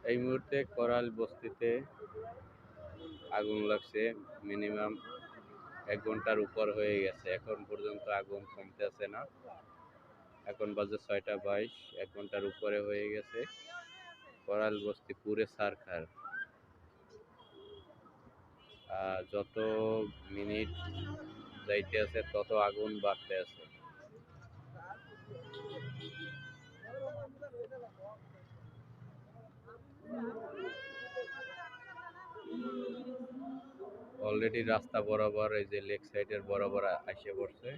এই মুহূর্তে করাল বস্তিতে আগুন লাগছে। মিনিমাম ১ ঘন্টার উপর হয়ে গেছে। এখন পর্যন্ত আগুন কমতেছে না। এখন বাজে ৬টা ২২, ১ ঘন্টার উপরে হয়ে গেছে। করাল বস্তি পুড়ে ছারখার। যত মিনিট যাইতে আছে তত আগুন বাড়তে আছে। অলরেডি রাস্তা বরাবর এই যে লেক সাইডের বরাবর আইসে পড়ছে।